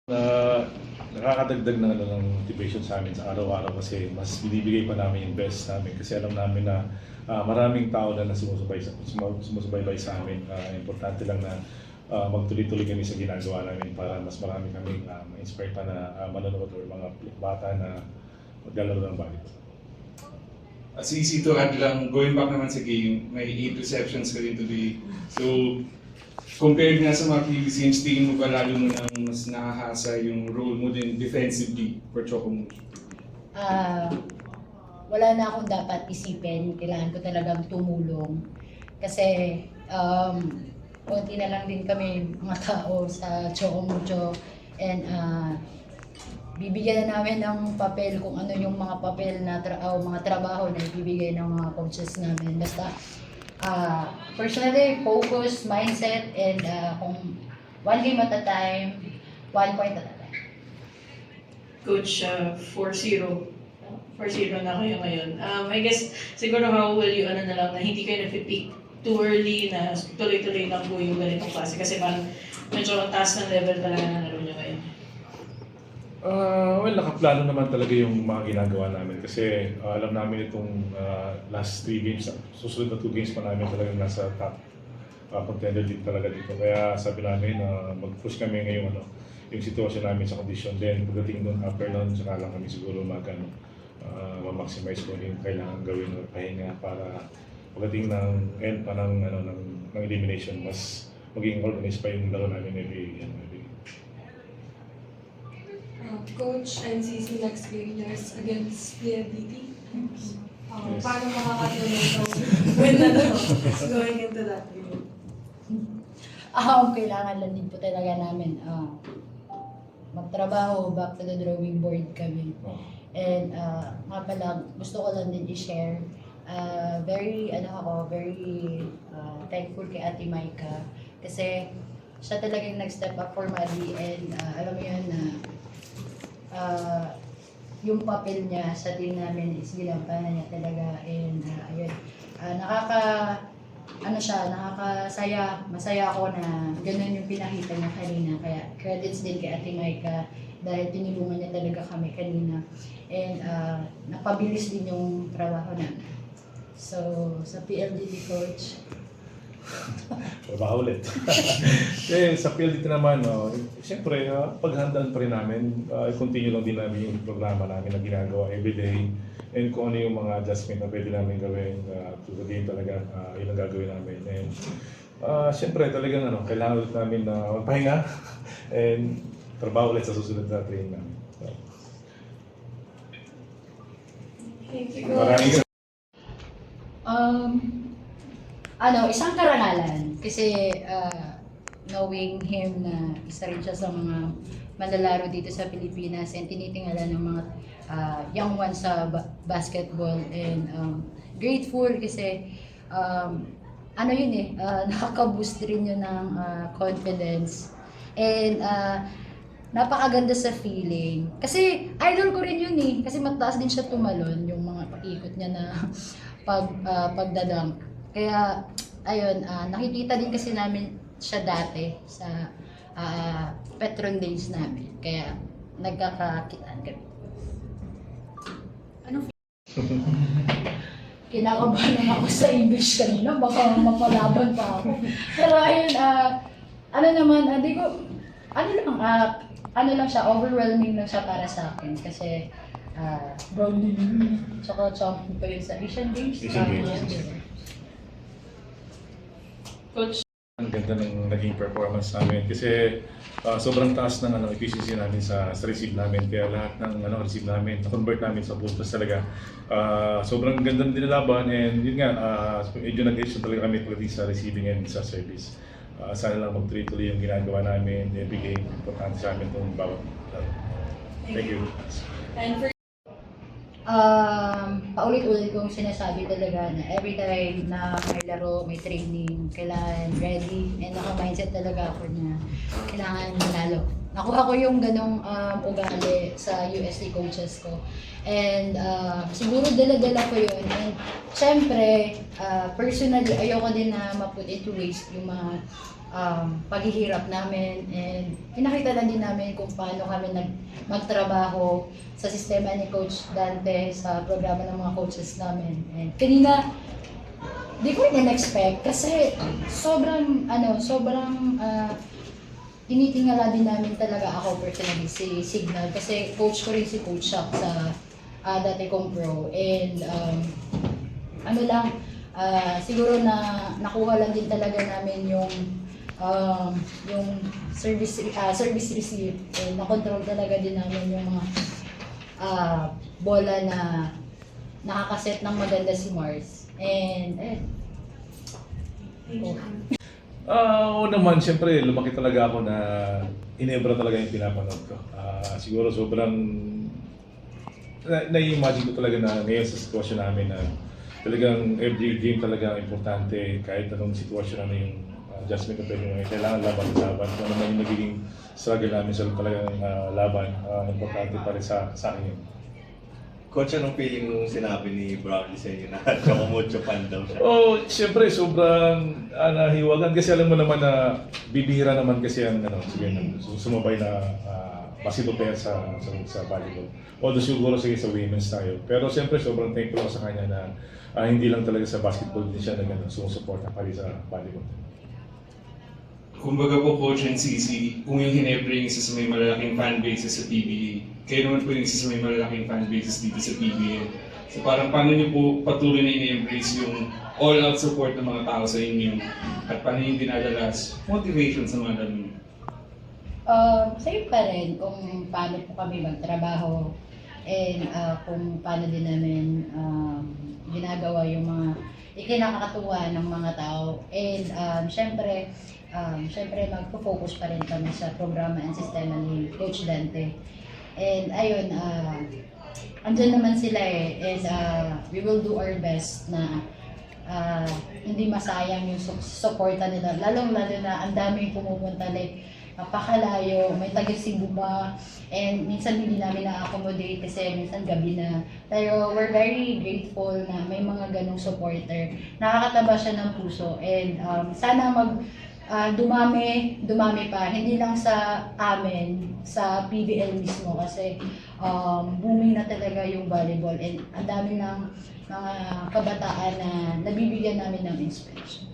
Na nakakadagdag ng ng motivation sa amin sa araw-araw kasi mas binibigay pa namin yung best namin kasi alam namin na maraming tao na sumusubaybay sa amin. Importante lang na magtuloy-tuloy kami sa ginagawa namin para mas marami kaming ma-inspire pa na manonood or mga bata na maglalaro ng volleyball. Si to add lang, going back naman sa game, may 8 receptions ka rin today. So, compared nga sa mga previous games, tingin mo ba lalo mo nang mas nakahasa yung role mo din defensively for Chocomus? Wala na akong dapat isipin. Kailangan ko talagang tumulong. Kasi konti na lang din kami mga tao sa Chocomucho. And bibigyan na namin ng papel kung ano yung mga papel na mga trabaho na ibibigay ng mga coaches namin. Basta personally, focus, mindset, and kung one game at a time, 1 point at a time. Coach, 4-0. 4-0 na kayo ngayon. I guess, siguro how will you, na lang, na hindi kayo napipick too early na tuloy-tuloy lang po yung ganitong klase. Kasi parang medyo taas ng level talaga ng laro nyo ngayon. Well, nakaplano naman talaga yung mga ginagawa namin kasi alam namin itong last 3 games, susunod na 2 games pa namin talagang nasa top contender din talaga dito. Kaya sabi namin mag-push kami ngayong yung sitwasyon namin sa condition. Then pagdating doon, after nun, saka lang kami siguro ma-maximize kung yung kailangan gawin o pahinga para pagdating ng end pa ng elimination, mas maging organized pa yung laro namin every Coach, NCC next game years against PLDT. Yes. Paano makakatulong win na going into that game? Kailangan lang din po talaga namin magtrabaho, back to the drawing board kami. And nga pala, gusto ko lang din i-share. Very thankful kay Ate Maika kasi siya talagang nag-step up for Maddie and alam mo yun na yung papel niya sa team namin is ginampanan niya talaga and ayun, nakakasaya, masaya ako na ganun yung pinakita niya kanina, kaya credits din kay Ate Maika dahil tinulungan niya talaga kami kanina and napabilis din yung trabaho namin. So, sa PLDT coach, baka ulit. Eh, sa PLDT naman, siyempre, paghandaan pa rin namin, continue lang din namin yung programa namin na ginagawa everyday and kung ano yung mga adjustment na pwede namin gawin to the game talaga, yun ang gagawin namin. And siyempre, talagang kailangan ulit namin na magpahinga and trabaho ulit sa susunod na training namin. So, Thank you. maraming isang karangalan kasi knowing him na isa rin siya sa mga manlalaro dito sa Pilipinas and tinitingala ng mga young ones sa basketball and grateful kasi nakaka-boost rin yun ng confidence and napakaganda sa feeling kasi idol ko rin yun kasi mataas din siya tumalon yung mga pag-ikot niya na pagdadunk. Kaya, ayun, nakikita din kasi namin siya dati sa Petron Days namin. Kaya, nagkakakitaan kami. Kinakabahan lang ako sa English kanina, baka mapalaban pa ako. Pero ayun, siya, overwhelming lang siya para sa akin. Kasi, brown din tsaka champion pa yun sa Asian Games. Coach, ang ganda ng naging performance namin kasi sobrang taas ng efficiency namin sa receive namin kaya lahat ng receive namin na-convert namin sa puntos talaga. Sobrang ganda ng nilalaban and yun nga medyo nag-issue talaga kami pagdating sa receiving and sa service. Sana lang magtuloy-tuloy yung ginagawa namin, ibigay importante sa amin itong bawat laro. Thank you. and for Paulit-ulit kong sinasabi talaga na every time na may laro, may training, kailangan ready and naka-mindset talaga ako na kailangan manalo. Nakuha ko yung ganong ugali sa USC coaches ko. And siguro dala-dala ko yun. And syempre, personally, ayoko din na ma-put into waste yung mga paghihirap namin, and pinakita lang din namin kung paano kami magtrabaho sa sistema ni Coach Dante sa programa ng mga coaches namin. And kanina, di ko rin expect kasi sobrang tinitingala din namin talaga ako personally si Signal kasi coach ko rin si Coach Shaq sa dati kong pro, and siguro na nakuha lang din talaga namin yung service receive, and na-control talaga din namin yung mga bola na nakakaset ng maganda si Mars. And Oo naman, siyempre lumaki talaga ako na inebra talaga yung pinapanood ko. Siguro sobrang na-imagine ko talaga na ngayon sa sitwasyon namin na talagang every game talaga importante, kahit anong sitwasyon na yung adjustment na pwede ngayon, kailangan laban. Kung ano man yung nagiging struggle namin sa talagang laban, importante pa rin sa akin yun. Coach, anong feeling nung sinabi ni Brownlee sa inyo na Chocomucho fan daw siya? Siyempre sobrang nahiwagan kasi alam mo naman na bibihira naman kasi ang sumabay na basketball player sa volleyball. Although siguro sige sa women's tayo. Pero siyempre sobrang thankful ako sa kanya na hindi lang talaga sa basketball din siya na sumusuporta pa rin sa volleyball. Kumbaga po, Coach and CC, kung yung Ginebra yung isa sa may malalaking fan bases sa PBA, kayo naman po yung isa sa may malalaking fan bases dito sa PBA. So parang paano niyo po patuloy na in-embrace yung all-out support ng mga tao sa inyo at paano yung dinadalas motivation sa mga dami? Same pa rin kung paano po kami magtrabaho, and kung paano din namin ginagawa yung mga ikinakakatuwa ng mga tao. And syempre magpo-focus pa rin kami sa programa and sistema ni Coach Dante. And ayun, andyan naman sila and we will do our best na hindi masayang yung suporta nila. Lalong-lalo na ang daming pumupunta, like napakalayo, may taga-Cebu pa, and minsan hindi namin na-accommodate kasi minsan gabi na. Pero we're very grateful na may mga ganong supporter. Nakakataba siya ng puso, and sana dumami pa, hindi lang sa amin, sa PBL mismo, kasi booming na talaga yung volleyball, and ang dami ng mga kabataan na nabibigyan namin ng inspiration.